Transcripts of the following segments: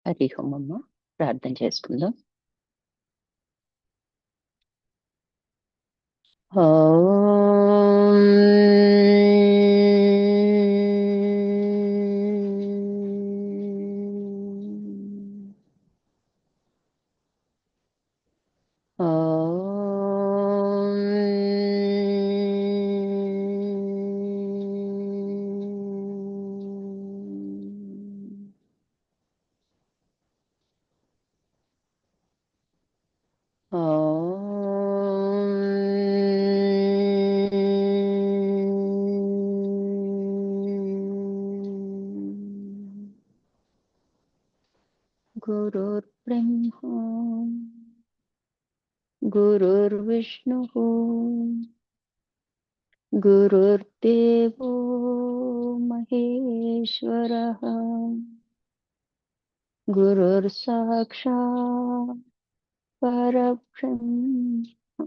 హరి ఓం అమ్మ. ప్రార్థన చేసుకుందాం. ఓం गुरुर्ब्रह्मा गुरुर्विष्णुः गुरुर्देवो महेश्वरः गुरुर्साक्षात् परब्रह्म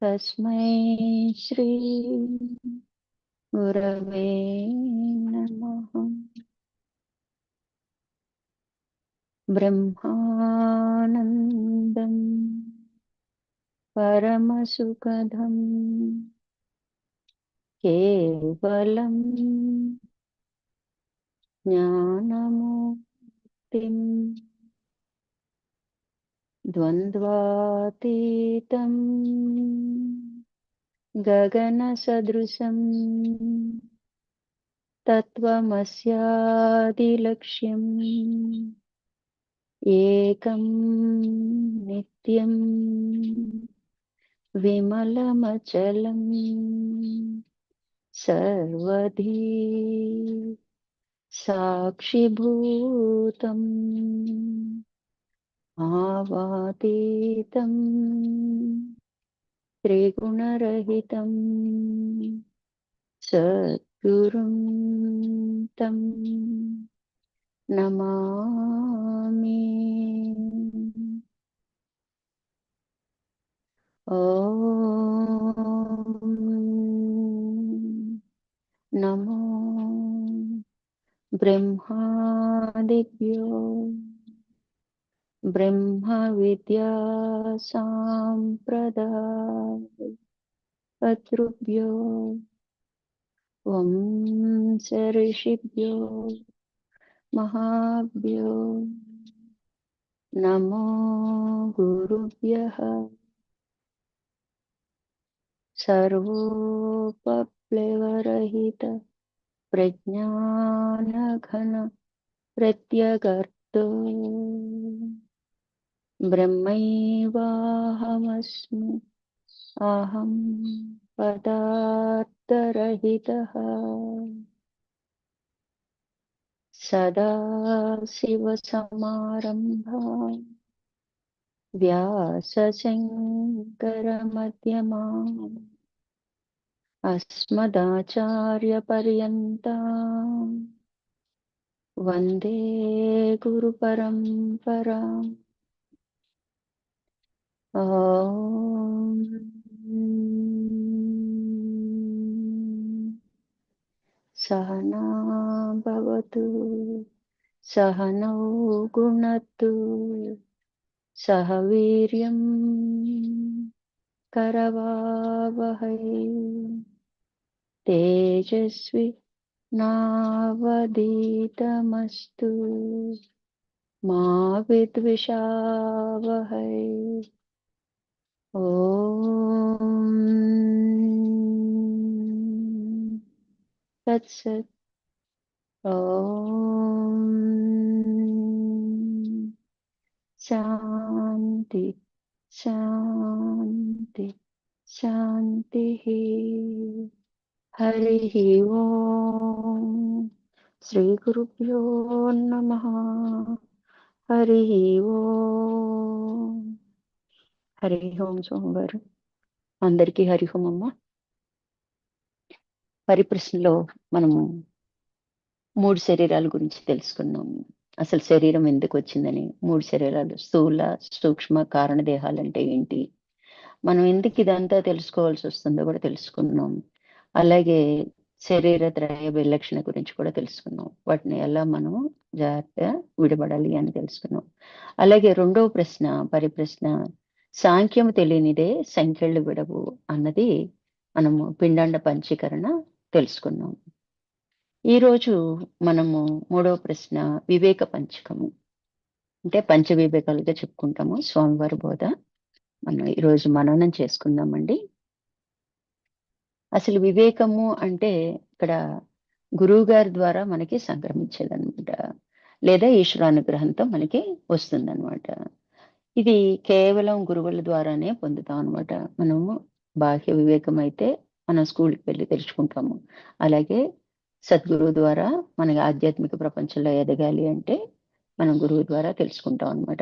तस्मै श्री गुरवे नमः। ब्रह्मानन्दं परमसुखदं केवलं ज्ञानमुक्तिं द्वन्द्वातीतं गगनसदृशं तत्त्वमस्यादिलक्ष्यम् एकं नित्यं विमलमचलं सर्वधी साक्षिभूतम् भावातीतं त्रिगुणरहितं सद्गुरुं तं नमामि। ॐ नमो ब्रह्मादिभ्यो ब्रह्मविद्या सम्प्रदाय कर्तृभ्यो वंश ऋषिभ्यो महाभ्यो नमो गुरुभ्यः। सर्वोपप्लवरहित प्रज्ञानघन प्रत्यगर्तो ब्रह्मैवाहमस्मि अहं पदार्थरहितः सदाशिवसमारम्भाम् व्यासशङ्करमध्यमाम् अस्मदाचार्यपर्यन्ताम् वन्दे गुरुपरम्पराम्। ॐ सहना भवतु सहनौ गुणतु सह वीर्यं करवावहै तेजस्वी नावधीतमस्तु मा विद्विषावहै। ॐ तत्सत्। ॐ शान्ति शान्ति शान्तिः। हरिः ओम् श्रीगुरुभ्यो नमः। हरिः ओम्। हरिः ओम् సోమవారం అందరికీ హరి ఓం అమ్మ. పరిప్రశ్నలో మనము 3 శరీరాల గురించి తెలుసుకున్నాం. అసలు శరీరం ఎందుకు వచ్చిందని, 3 శరీరాలు స్థూల సూక్ష్మ కారణ దేహాలు అంటే ఏంటి, మనం ఎందుకు ఇదంతా తెలుసుకోవాల్సి వస్తుందో కూడా తెలుసుకున్నాం. అలాగే శరీరత్రయ విలక్షణ గురించి కూడా తెలుసుకున్నాం. వాటిని ఎలా మనం జాగ్రత్తగా విడబడాలి అని తెలుసుకున్నాం. అలాగే రెండవ ప్రశ్న, పరిప్రశ్న, సాంఖ్యము తెలియనిదే సంఖ్యలు విడవు అన్నది మనము పిండాండ పంచీకరణ తెలుసుకున్నాం. ఈరోజు మనము మూడవ ప్రశ్న, వివేక పంచకము. అంటే పంచ వివేకాలుగా చెప్పుకుంటాము. స్వామివారి బోధ మనం ఈరోజు మననం చేసుకుందామండి. అసలు వివేకము అంటే ఇక్కడ గురువు గారి ద్వారా మనకి సంక్రమించేదనమాట. లేదా ఈశ్వరానుగ్రహంతో మనకి వస్తుందనమాట. ఇది కేవలం గురువుల ద్వారానే పొందుతాం అనమాట. మనము బాహ్య వివేకం అయితే మనం స్కూల్‌కి వెళ్లి తెలుసుకుంటాము. అలాగే సద్గురువు ద్వారా మనకి ఆధ్యాత్మిక ప్రపంచంలో ఎదగాలి అంటే మనం గురువు ద్వారా తెలుసుకుంటాం అనమాట.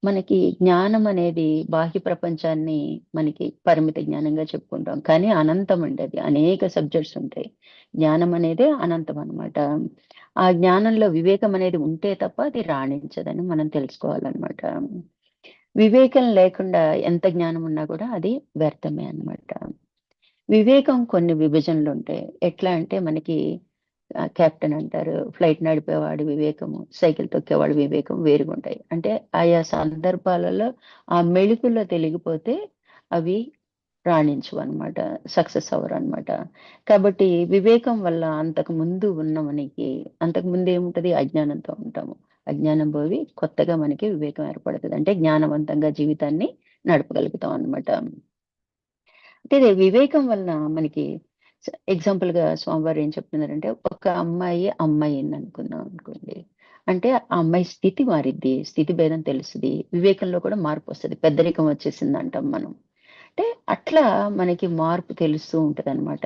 మనకి జ్ఞానం అనేది బాహ్య ప్రపంచాన్ని మనకి పరిమిత జ్ఞానంగా చెప్పుకుంటాం. కానీ అనంతమండి అది. అనేక సబ్జెక్ట్స్ ఉంటాయి. జ్ఞానం అనేదే అనంతం అనమాట. ఆ జ్ఞానంలో వివేకం అనేది ఉంటే తప్ప అది రాణించదని మనం తెలుసుకోవాలనమాట. వివేకం లేకుండా ఎంత జ్ఞానం ఉన్నా కూడా అది వ్యర్థమే అన్నమాట. వివేకం కొన్ని విభజనలుంటాయి. ఎట్లా అంటే మనకి కెప్టెన్ అంటారు. ఫ్లైట్ నడిపేవాడి వివేకము, సైకిల్ తొక్కేవాడి వివేకం వేరుగుంటాయి. అంటే ఆయా సందర్భాలలో ఆ మెళకువలో తెలిగిపోతే అవి రాణించవనమాట. సక్సెస్ అవ్వరనమాట. కాబట్టి వివేకం వల్ల అంతకు ముందు ఉన్న మనకి అంతకు ముందు ఏముంటది? అజ్ఞానంతో ఉంటాము. అజ్ఞానం పోయి కొత్తగా మనకి వివేకం ఏర్పడతది. అంటే జ్ఞానవంతంగా జీవితాన్ని నడపగలుగుతాం అన్నమాట. అంటే ఇది వివేకం వలన మనకి ఎగ్జాంపుల్‌గా స్వామివారు ఏం చెప్తున్నారంటే, ఒక అమ్మాయి అమ్మాయయిందనుకుందాం అనుకోండి. అంటే ఆ అమ్మాయి స్థితి మారిద్ది. స్థితి భేదం తెలుస్తది. వివేకంలో కూడా మార్పొస్తది. పెద్దరికం వచ్చేసిందంటాం మనం. అంటే అట్లా మనకి మార్పు తెలుస్తూ ఉంటదనమాట.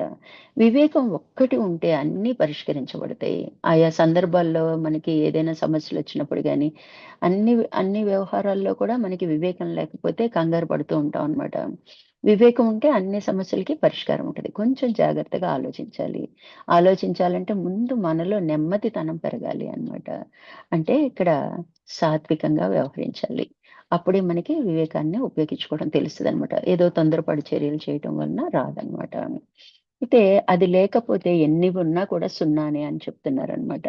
వివేకం ఒక్కటి ఉంటే అన్నీ పరిష్కరించబడతాయి. ఆయా సందర్భాల్లో మనకి ఏదైనా సమస్యలొచ్చినప్పుడు గాని, అన్ని అన్ని వ్యవహారాల్లో కూడా మనకి వివేకం లేకపోతే కంగారు పడుతూ ఉంటాం అనమాట. వివేకం ఉంటే అన్ని సమస్యలకి పరిష్కారం ఉంటది. కొంచెం జాగ్రత్తగా ఆలోచించాలి. ఆలోచించాలంటే ముందు మనలో నెమ్మదితనం పెరగాలి అన్నమాట. అంటే ఇక్కడ సాత్వికంగా వ్యవహరించాలి. అప్పుడే మనకి వివేకాన్ని ఉపయోగించుకోవడం తెలుస్తదనమాట. ఏదో తొందరపడి చర్యలు చేయటం వలన రాదనమాట. అయితే అది లేకపోతే ఎన్ని ఉన్నా కూడా సున్నానే అని చెప్తున్నారనమాట.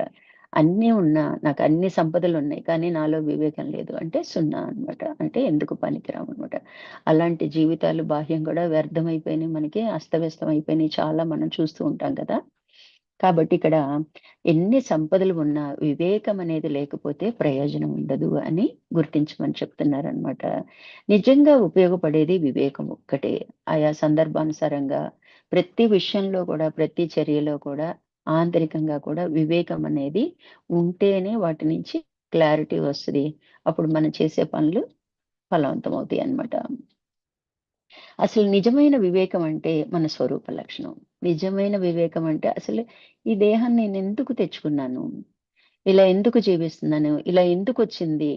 అన్నీ ఉన్నా, నాకు అన్ని సంపదలున్నాయి. కానీ నాలో వివేకం లేదు అంటే సున్నా అనమాట. అంటే ఎందుకు పనికిరామనమాట. అలాంటి జీవితాలు బాహ్యం కూడా వ్యర్థమైపోయినాయి మనకి. అస్తవ్యస్తం అయిపోయినాయి. చాలా మనం చూస్తూ ఉంటాం కదా! కాబట్టి ఇక్కడ ఎన్ని సంపదలు ఉన్నా వివేకం అనేది లేకపోతే ప్రయోజనం ఉండదు అని గుర్తించమని చెప్తున్నారనమాట. నిజంగా ఉపయోగపడేది వివేకం ఒక్కటే. ఆయా సందర్భానుసారంగా ప్రతి విషయంలో కూడా, ప్రతి చర్యలో కూడా ఆంతరికంగా కూడా వివేకం అనేది ఉంటేనే వాటి నుంచి క్లారిటీ వస్తది. అప్పుడు మనం చేసే పనులు ఫలవంతమవుతాయి అన్నమాట. అసలు నిజమైన వివేకం అంటే మన స్వరూప లక్షణం. నిజమైన వివేకం అంటే అసలు ఈ దేహాన్ని నేనెందుకు తెచ్చుకున్నాను? ఇలా ఎందుకు జీవిస్తున్నాను? ఇలా ఎందుకొచ్చింది?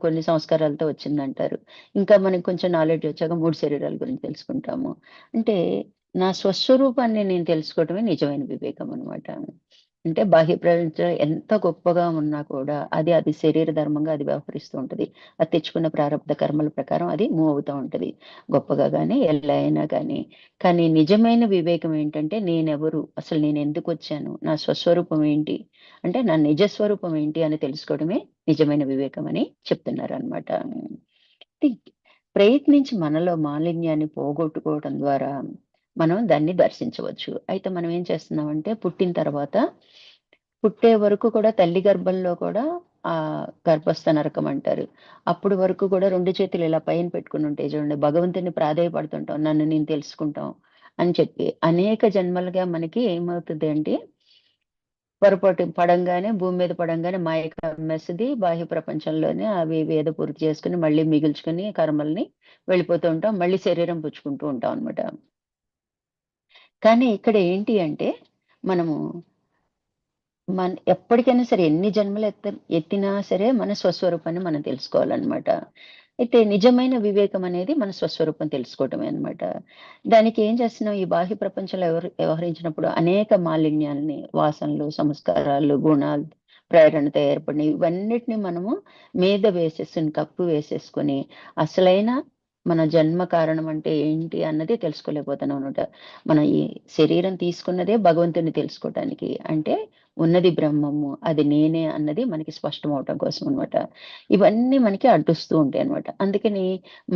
కొన్ని సంస్కారాలతో వచ్చిందంటారు. ఇంకా మనకు కొంచెం నాలెడ్జ్ వచ్చాక 3 శరీరాల గురించి తెలుసుకుంటాము. అంటే నా స్వస్వరూపాన్ని నేను తెలుసుకోవటమే నిజమైన వివేకం అన్నమాట. అంటే బాహ్య ప్రపంచం ఎంత గొప్పగా ఉన్నా కూడా అది శరీర ధర్మంగా అది వ్యవహరిస్తూ ఉంటది. అది తెచ్చుకున్న ప్రారబ్ధ కర్మల ప్రకారం అది మూవ్ అవుతా ఉంటది. గొప్పగా గాని, ఎలా అయినా గాని. కానీ నిజమైన వివేకం ఏంటంటే నేనెవరు? అసలు నేనెందుకొచ్చాను? నా స్వస్వరూపం ఏంటి? అంటే నా నిజ స్వరూపం ఏంటి అని తెలుసుకోవడమే నిజమైన వివేకం అని చెప్తున్నారనమాట. టి ప్రయత్నించి మనలో మాలిన్యాన్ని పోగొట్టుకోవడం ద్వారా మనం దాన్ని దర్శించవచ్చు. అయితే మనం ఏం చేస్తున్నామంటే పుట్టిన తర్వాత పుట్టే వరకు కూడా తల్లి గర్భంలో కూడా గర్భస్థ నరకం అంటారు. అప్పుడు వరకు కూడా 2 చేతులు ఇలా పైన పెట్టుకొని ఉంటాయి చూడండి. భగవంతుడిని ప్రాధేయపడుతుంటాం. నన్ను నేను తెలుసుకుంటాం అని చెప్పి. అనేక జన్మలుగా మనకి ఏమవుతది అంటే పొరపాటు పడంగానే భూమి మీద పడంగానే మాయ కమ్మేస్తది. బాహ్య ప్రపంచంలోనే అవి ఇవి ఏదో పూర్తి చేసుకొని, మళ్ళీ మిగుల్చుకొని కర్మల్ని వెళ్ళిపోతూ ఉంటాం. మళ్ళీ శరీరం పుచ్చుకుంటూ ఉంటాం అనమాట. కానీ ఇక్కడ ఏంటి అంటే, మనము ఎప్పటికైనా సరే ఎన్ని జన్మలు ఎత్తినా సరే మన స్వస్వరూపాన్ని మనం తెలుసుకోవాలనమాట. అయితే నిజమైన వివేకం అనేది మన స్వస్వరూపం తెలుసుకోవటమే అన్నమాట. దానికి ఏం చేస్తున్నాం ఈ బాహ్య ప్రపంచంలో వ్యవహరించినప్పుడు అనేక మాలిన్యాల్ని, వాసనలు, సంస్కారాలు, గుణాలు ప్రేరణతో ఏర్పడినయి ఇవన్నిటిని మనము మీద వేసేసుకొని, కప్పు వేసేసుకొని అసలైన మన జన్మ కారణం అంటే ఏంటి అన్నది తెలుసుకోలేకపోతున్నాం అనమాట. మనం ఈ శరీరం తీసుకున్నదే భగవంతుడిని తెలుసుకోవటానికి. అంటే ఉన్నది బ్రహ్మము, అది నేనే అన్నది మనకి స్పష్టం అవటం కోసం అనమాట. ఇవన్నీ మనకి అడ్డొస్తూ ఉంటాయనమాట. అందుకని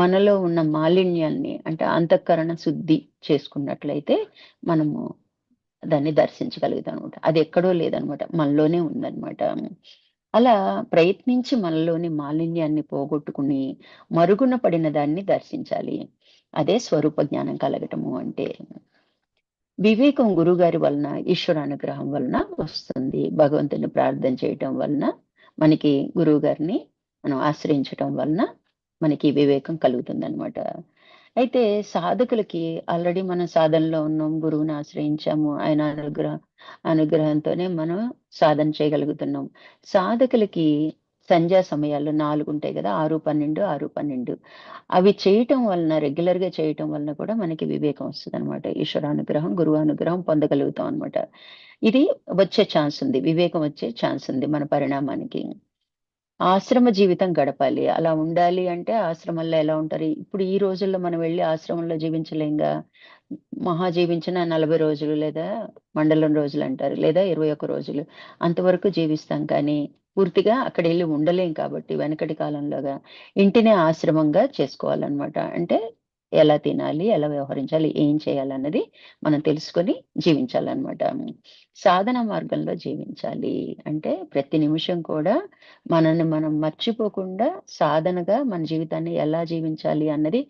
మనలో ఉన్న మాలిన్యాల్ని అంటే అంతఃకరణ శుద్ధి చేసుకున్నట్లయితే మనము దాన్ని దర్శించగలుగుతామనమాట. అది ఎక్కడో లేదనమాట. మనలోనే ఉందనమాట. అలా ప్రయత్నించి మనలోని మాలిన్యాన్ని పోగొట్టుకుని, మరుగున పడిన దాన్ని దర్శించాలి. అదే స్వరూప జ్ఞానం కలగటము అంటే. వివేకం గురువుగారి వలన, ఈశ్వరానుగ్రహం వలన వస్తుంది. భగవంతుడిని ప్రార్థన చేయటం వలన, మనకి గురువుగారిని మనం ఆశ్రయించటం వలన మనకి వివేకం కలుగుతుందనమాట. అయితే సాధకులకి ఆల్రెడీ మనం సాధనలో ఉన్నాం. గురువుని ఆశ్రయించాము. ఆయన అనుగ్రహంతోనే మనం సాధన చేయగలుగుతున్నాం. సాధకులకి సంధ్యా సమయాల్లో 4 ఉంటాయి గదా! 6, 12, 6, 12 అవి చేయటం వలన రెగ్యులర్‌గా చేయటం వలన కూడా మనకి వివేకం వస్తదనమాట. ఈశ్వరానుగ్రహం, గురువు అనుగ్రహం పొందగలుగుతాం అనమాట. ఇది వచ్చే ఛాన్స్ ఉంది. వివేకం వచ్చే ఛాన్స్ ఉంది మన పరిణామానికి. ఆశ్రమ జీవితం గడపాలి. అలా ఉండాలి అంటే ఆశ్రమంలో ఎలా ఉంటారు? ఇప్పుడు ఈ రోజుల్లో మనం వెళ్లి ఆశ్రమంలో జీవించలేంగా. మహా జీవించిన 40 రోజులు లేదా మండలం రోజులంటారు. లేదా 21 రోజులు. అంతవరకు జీవిస్తాం కానీ, పూర్తిగా అక్కడెళ్లి ఉండలేం కాబట్టి వెనకటి కాలంలోగా ఇంటినే ఆశ్రమంగా చేసుకోవాలనమాట. అంటే ఎలా తినాలి? ఎలా వ్యవహరించాలి? ఏం చేయాలన్నది మనం తెలుసుకొని జీవించాలనమాట. సాధన మార్గంలో జీవించాలి. అంటే ప్రతి నిమిషం కూడా మనల్ని మనం మర్చిపోకుండా సాధనగా మన జీవితాన్ని ఎలా జీవించాలి అన్నది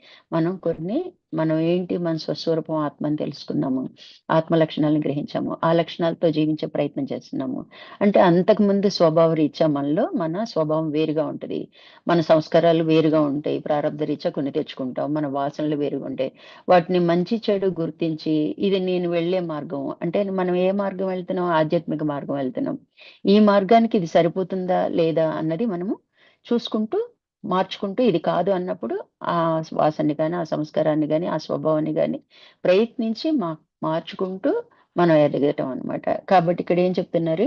మనం ఏంటి మన స్వస్వరూపం ఆత్మ అని తెలుసుకున్నాము. ఆత్మ లక్షణాలను గ్రహించాము. ఆ లక్షణాలతో జీవించే ప్రయత్నం చేస్తున్నాము. అంటే అంతకుముందు స్వభావ రీత్యా మనలో మన స్వభావం వేరుగా ఉంటది. మన సంస్కారాలు వేరుగా ఉంటాయి. ప్రారబ్ధ రీత్యా కొన్ని తెచ్చుకుంటాం. మన వాసనలు వేరుగా ఉంటాయి. వాటిని మంచి చెడు గుర్తించి ఇది నేను వెళ్ళే మార్గం. అంటే మనం ఏ మార్గం వెళ్తున్నాం? ఆధ్యాత్మిక మార్గం వెళ్తున్నాం. ఈ మార్గానికి ఇది సరిపోతుందా? లేదా? అన్నది మనము చూసుకుంటూ, మార్చుకుంటూ ఇది కాదు అన్నప్పుడు ఆ వాసనని గాని, ఆ సంస్కారాన్ని గాని, ఆ స్వభావాన్ని గాని ప్రయత్నించి మార్చుకుంటూ మనం ఎదగటం అన్నమాట. కాబట్టి ఇక్కడ ఏం చెప్తున్నారు?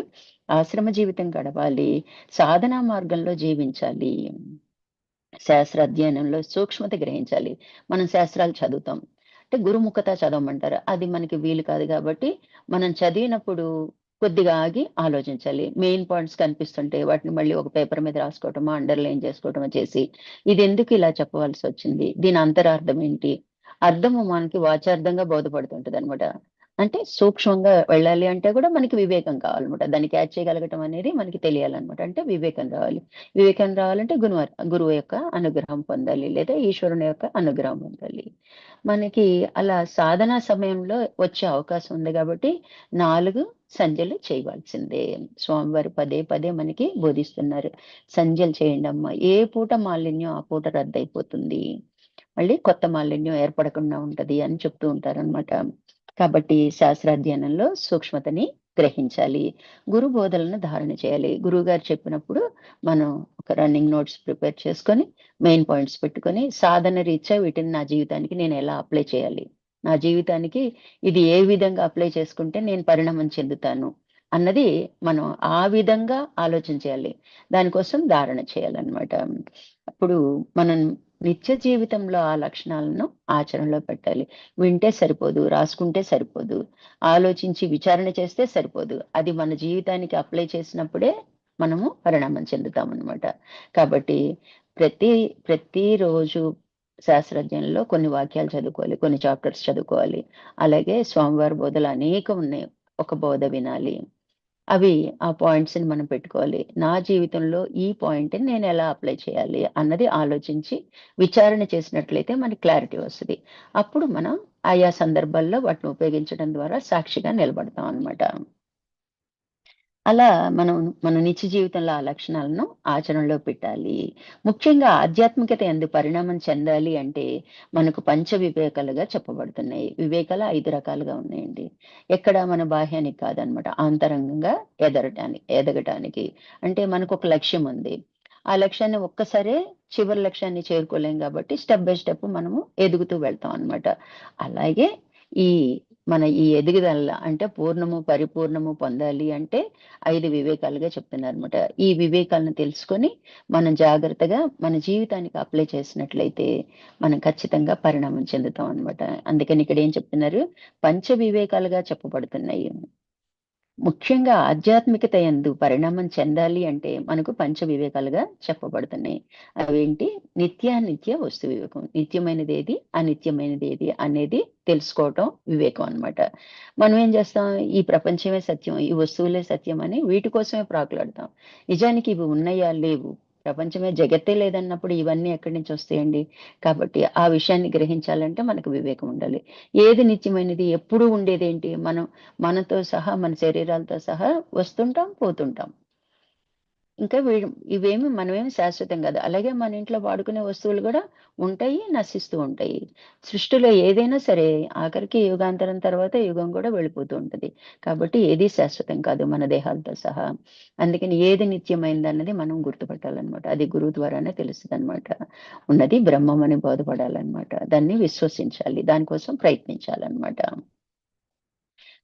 ఆశ్రమ జీవితం గడపాలి. సాధనా మార్గంలో జీవించాలి. శాస్త్ర అధ్యయనంలో సూక్ష్మత గ్రహించాలి. మనం శాస్త్రాలు చదువుతాం. అంటే గురుముఖత చదవమంటారు. అది మనకి వీలు కాదు కాబట్టి, మనం చదివినప్పుడు కొద్దిగా ఆగి ఆలోచించాలి. మెయిన్ పాయింట్స్ కనిపిస్తుంటే వాటిని మళ్ళీ ఒక పేపర్ మీద రాసుకోవటమో, అండర్‌లైన్ చేసుకోవటమో చేసి, ఇదెందుకు ఇలా చెప్పవలసొచ్చింది? దీని అంతరార్థం ఏంటి? అర్థము మనకి వాచార్థంగా బోధపడుతుంటదనమాట. అంటే సూక్ష్మంగా వెళ్ళాలి అంటే కూడా మనకి వివేకం కావాలన్నమాట. దాన్ని క్యాచ్ చేయగలగటం అనేది మనకి తెలియాలన్నమాట. అంటే వివేకం రావాలి. వివేకం రావాలంటే గురువు యొక్క అనుగ్రహం పొందాలి. లేదా ఈశ్వరుని యొక్క అనుగ్రహం పొందాలి. మనకి అలా సాధనా సమయంలో వచ్చే అవకాశం ఉంది గాబట్టి 4 సంధ్యలు చేయవలసిందే. స్వామివారు పదే పదే మనకి బోధిస్తున్నారు. సంధ్యలు చేయండమ్మా. ఏ పూట మాలిన్యం ఆ పూట రద్దయిపోతుంది. మళ్ళీ కొత్త మాలిన్యం ఏర్పడకుండా ఉంటది అని చెప్తూ ఉంటారనమాట. కాబట్టి శాస్త్రాధ్యయనంలో సూక్ష్మతని గ్రహించాలి. గురు బోధనలను ధారణ చేయాలి. గురువుగారు చెప్పినప్పుడు మనం ఒక రన్నింగ్ నోట్స్ ప్రిపేర్ చేసుకొని, మెయిన్ పాయింట్స్ పెట్టుకొని, సాధన రీత్యా వీటిని నా జీవితానికి నేను ఎలా అప్లై చేయాలి? నా జీవితానికి ఇది ఏ విధంగా అప్లై చేసుకుంటే నేను పరిణామం చెందుతాను? అన్నది మనం ఆ విధంగా ఆలోచన చేయాలి. దానికోసం ధారణ చేయాలన్నమాట. అప్పుడు మనం నిత్య జీవితంలో ఆ లక్షణాలను ఆచరణలో పెట్టాలి. వింటే సరిపోదు, రాసుకుంటే సరిపోదు, ఆలోచించి విచారణ చేస్తే సరిపోదు. అది మన జీవితానికి అప్లై చేసినప్పుడే మనము పరిణామం చెందుతామనమాట. కాబట్టి ప్రతి ప్రతిరోజు శాస్త్రజ్ఞంలో కొన్ని వాక్యాలు చదువుకోవాలి. కొన్ని చాప్టర్స్ చదువుకోవాలి. అలాగే స్వామివారి బోధలు అనేకం ఉన్నాయి. ఒక బోధ వినాలి. అవి ఆ పాయింట్స్‌ని మనం పెట్టుకోవాలి. నా జీవితంలో ఈ పాయింట్‌ని నేనెలా అప్లై చేయాలి అన్నది ఆలోచించి, విచారణ చేసినట్లయితే మనకి క్లారిటీ వస్తది. అప్పుడు మనం ఆయా సందర్భాల్లో వాటిని ఉపయోగించడం ద్వారా సాక్షిగా నిలబడతాం అన్నమాట. అలా మనం మన నిత్య జీవితంలో ఆ లక్షణాలను ఆచరణలో పెట్టాలి. ముఖ్యంగా ఆధ్యాత్మికత యందు పరిణామం చెందాలి అంటే మనకు పంచ వివేకాలుగా చెప్పబడుతున్నాయి. వివేకాలు 5 రకాలుగా ఉన్నాయండి. ఎక్కడ మన బాహ్యానికి కాదనమాట. ఆంతరంగంగా ఎదగటానికి. అంటే మనకొక లక్ష్యం ఉంది. ఆ లక్ష్యాన్ని ఒక్కసారే చివరి లక్ష్యాన్ని చేరుకోలేం గాబట్టి స్టెప్ బై స్టెప్ మనము ఎదుగుతూ వెళ్తాం అనమాట. అలాగే ఈ మన ఈ ఎదుగుదల అంటే పూర్ణము, పరిపూర్ణము పొందాలి అంటే 5 వివేకాలుగా చెప్తున్నారనమాట. ఈ వివేకాలను తెలుసుకొని మనం జాగ్రత్తగా మన జీవితానికి అప్లై చేసినట్లయితే మనం ఖచ్చితంగా పరిణామం చెందుతాం అనమాట. అందుకని ఇక్కడ ఏం చెప్తున్నారు? పంచ వివేకాలుగా చెప్పబడుతున్నాయి. ముఖ్యంగా ఆధ్యాత్మికత యందు పరిణామం చెందాలి అంటే మనకు పంచ వివేకాలుగా చెప్పబడుతున్నాయి. అవేంటి? నిత్యానిత్య వస్తు వివేకం. నిత్యమైనదేది, అనిత్యమైనదేది అనేది తెలుసుకోవటం వివేకం అన్నమాట. మనం ఏం చేస్తాం? ఈ ప్రపంచమే సత్యం, ఈ వస్తువులే సత్యం అని వీటి కోసమే ప్రాకులాడతాం. నిజానికి ఇవి ఉన్నయా? లేవు. ప్రపంచమే జగత్తే లేదన్నప్పుడు ఇవన్నీ ఎక్కడి నుంచి వస్తాయండి? కాబట్టి ఆ విషయాన్ని గ్రహించాలంటే మనకు వివేకం ఉండాలి. ఏది నిత్యమైనది? ఎప్పుడూ ఉండేదేంటి? మనతో సహా, మన శరీరాలతో సహా వస్తుంటాం, పోతుంటాం. ఇంకా ఇవేమి మనమేమి శాశ్వతం కాదు. అలాగే మన ఇంట్లో వాడుకునే వస్తువులు గూడా ఉంటాయి, నశిస్తూ ఉంటాయి. సృష్టిలో ఏదైనా సరే ఆఖరికి యుగాంతరం తర్వాత యుగం గూడా వెళ్ళిపోతూ ఉంటది. కాబట్టి ఏది శాశ్వతం కాదు మన దేహాలతో సహా. అందుకని ఏది నిత్యమైనదన్నది మనం గుర్తుపట్టాలనమాట. అది గురువు ద్వారానే తెలుస్తదనమాట. ఉన్నది బ్రహ్మం అని బోధపడాలనమాట. దాన్ని విశ్వసించాలి. దానికోసం ప్రయత్నించాలనమాట.